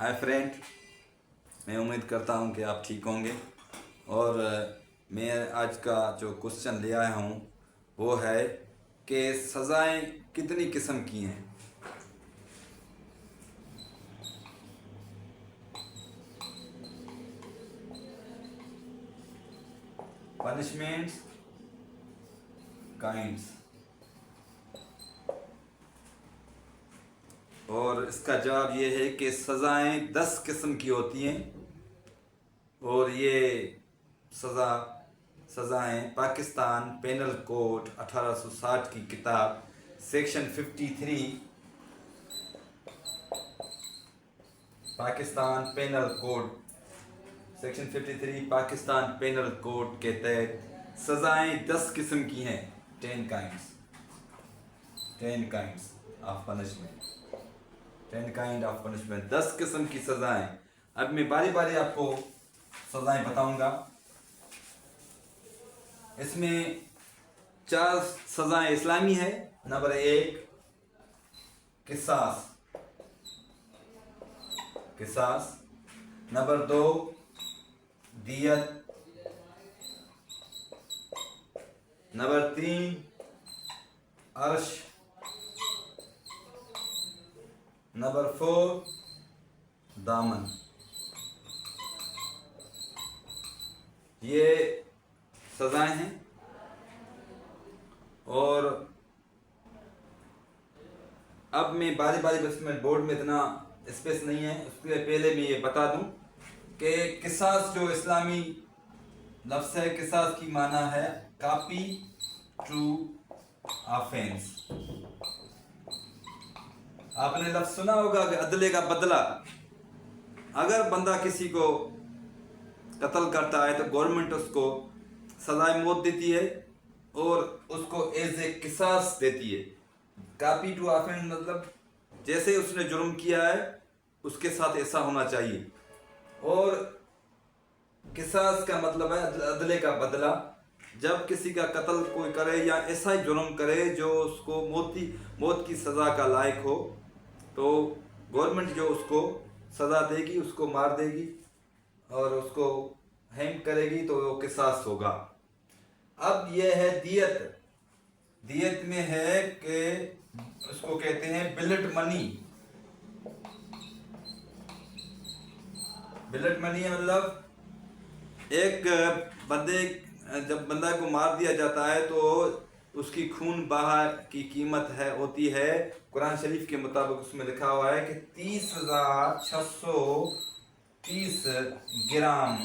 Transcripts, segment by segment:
Hi friend, मैं उम्मीद करता हूँ कि आप ठीक होंगे। और मैं आज का जो क्वेश्चन ले आया हूँ वो है कि सज़ाएं कितनी किस्म की हैं। Punishments kinds. और इसका जवाब ये है कि सज़ाएं 10 किस्म की होती हैं। और ये सज़ाएं पाकिस्तान पेनल कोड 1860 की किताब section 53 Pakistan penal code section 53 Pakistan penal code के तहत सज़ाएं 10 किस्म की हैं। 10 kinds of punishment. 10 kind of punishment, 10 किस्म की सज़ाएं। अब मैं बारी बारी आपको सज़ाएं बताऊंगा। इसमें 4 सज़ाएं इस्लामी है। नंबर 1 किसास। नंबर 2 दियत। नंबर 3 अर्श। नंबर 4 दामन। ये सज़ाएं हैं। और अब मैं बारी बारी, बस में बोर्ड में इतना स्पेस नहीं है, उसके पहले मैं ये बता दूं कि किसास जो इस्लामी लफ्ज़ है, किसास की माना है कॉपी टू ऑफेंस। आपने लफ्ज़ सुना होगा कि अदले का बदला। अगर बंदा किसी को कत्ल करता है तो गवर्नमेंट उसको सजाए मौत देती है और उसको एज ए किसास देती है। कॉपी टू ऑफेंस मतलब जैसे उसने जुर्म किया है उसके साथ ऐसा होना चाहिए। और किसास का मतलब है अदले का बदला। जब किसी का कत्ल कोई करे या ऐसा ही जुर्म करे जो उसको मौत की सज़ा का लायक हो, तो गवर्नमेंट जो उसको सज़ा देगी, उसको मार देगी और उसको हैंग करेगी, तो वो किसास होगा। अब यह है दियत। दियत में है कि उसको कहते हैं बिलेट मनी। बिलेट मनी मतलब एक बंदे, जब बंदा को मार दिया जाता है तो उसकी खून बहा की कीमत होती है। कुरान शरीफ के मुताबिक उसमें लिखा हुआ है कि 30,630 ग्राम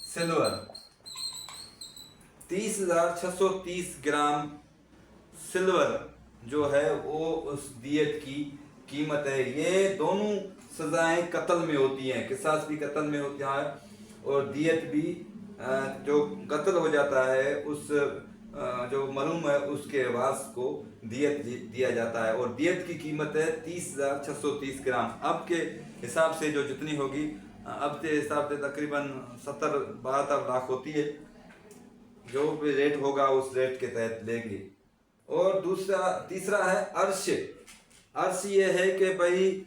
सिल्वर। 30,630 ग्राम सिल्वर जो है वो उस दियत की कीमत है। ये दोनों सजाएं कत्ल में होती हैं। किसास भी कत्ल में होता है और दियत भी, जो कत्ल हो जाता है उस जो मलूम है उसके वारिस को दियत दिया जाता है। और दियत की कीमत है 30,630 ग्राम। अब के हिसाब से जो जितनी होगी, अब के हिसाब से तकरीबन 70-72 लाख होती है। जो भी रेट होगा उस रेट के तहत लेंगे। और तीसरा है अर्श। अर्श ये है कि भाई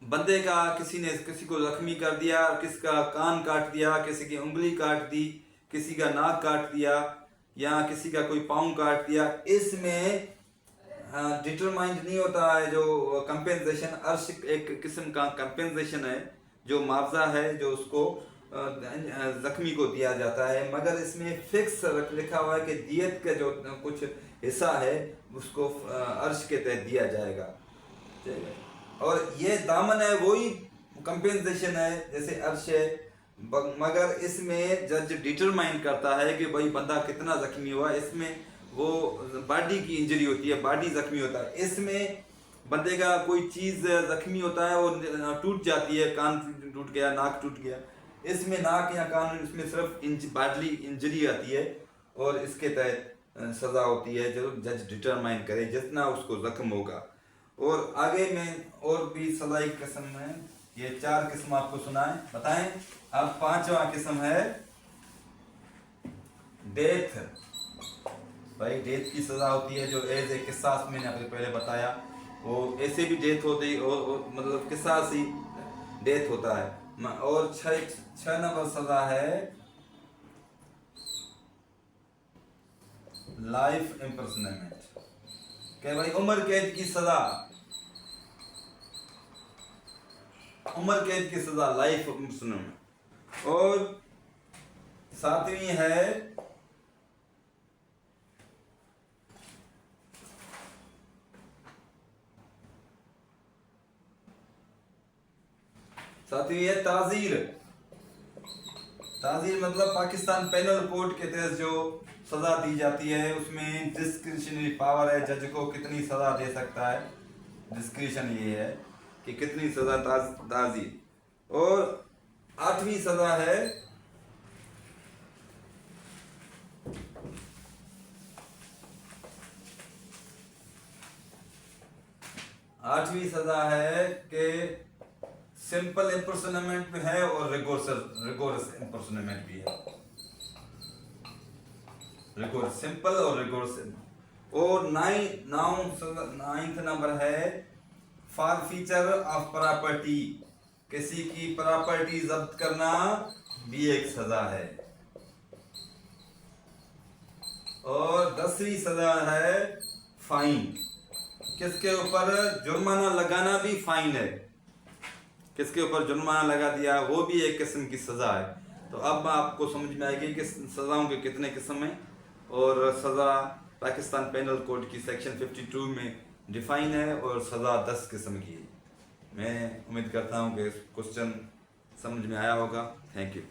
बंदे का किसी को जख्मी कर दिया, किसी का कान काट दिया, किसी की उंगली काट दी, किसी का नाक काट दिया या किसी का कोई पाँव काट दिया। इसमें डिटरमाइंड नहीं होता है जो कंपेंसेशन। अर्श एक किस्म का कंपेंसेशन है, जो मुआवजा है जो उसको जख्मी को दिया जाता है। मगर इसमें फिक्स लिखा हुआ है कि दियत का जो कुछ हिस्सा है उसको अर्श के तहत दिया जाएगा। और ये दामन है, वही कंपेंसेशन है जैसे अर्श है। मगर इसमें जज डिटरमाइन करता है कि भाई बंदा कितना जख्मी हुआ। इसमें वो बॉडी की इंजरी होती है, बॉडी जख्मी होता है। इसमें बंदे का कोई चीज़ जख्मी होता है और टूट जाती है, कान टूट गया, नाक टूट गया। इसमें नाक या कान, इसमें सिर्फ बॉडी इंजरी आती है और इसके तहत सज़ा होती है जो जज डिटरमाइन करे जितना उसको जख्म होगा। और आगे में और भी सज़ा की किस्म है। ये 4 किस्म आपको सुनाएं, बताएं। अब 5वां किस्म है डेथ। भाई डेथ की सज़ा होती है जो एज ए किसास, मैंने आपको पहले बताया वो ऐसे भी डेथ होती मतलब किसास ही डेथ होता है। और छह नंबर सजा है लाइफ इम्प्रिजनमेंट, कि भाई उम्र कैद की सजा, उम्र कैद की सजा लाइफ इम्प्रिजनमेंट। और सातवीं है ताजीर। ताजीर मतलब पाकिस्तान पेनल कोड के तहत जो सजा दी जाती है उसमें डिस्क्रिशनरी पावर है, जज को कितनी सजा दे सकता है, डिस्क्रिशन ये है कि कितनी सजा ताजीर। और आठवीं सजा है कि सिंपल इम्पर्सनमेंट भी है और रिगोरस इम्पर्सनमेंट भी है। रिगोरस सिंपल और रिगोरस। और नाइन्थ नंबर है फॉर फीचर ऑफ प्रॉपर्टी, किसी की प्रॉपर्टी जब्त करना भी एक सजा है। और 10वीं सजा है फाइन, किसके ऊपर जुर्माना लगाना भी फाइन है, किसके ऊपर जुर्माना लगा दिया वो भी एक किस्म की सजा है। तो अब आपको समझ में आएगी कि सजाओं के कितने किस्म हैं और सजा पाकिस्तान पेनल कोड की सेक्शन 52 में डिफाइन है और सजा 10 किस्म की है। मैं उम्मीद करता हूँ कि क्वेश्चन समझ में आया होगा। Thank you.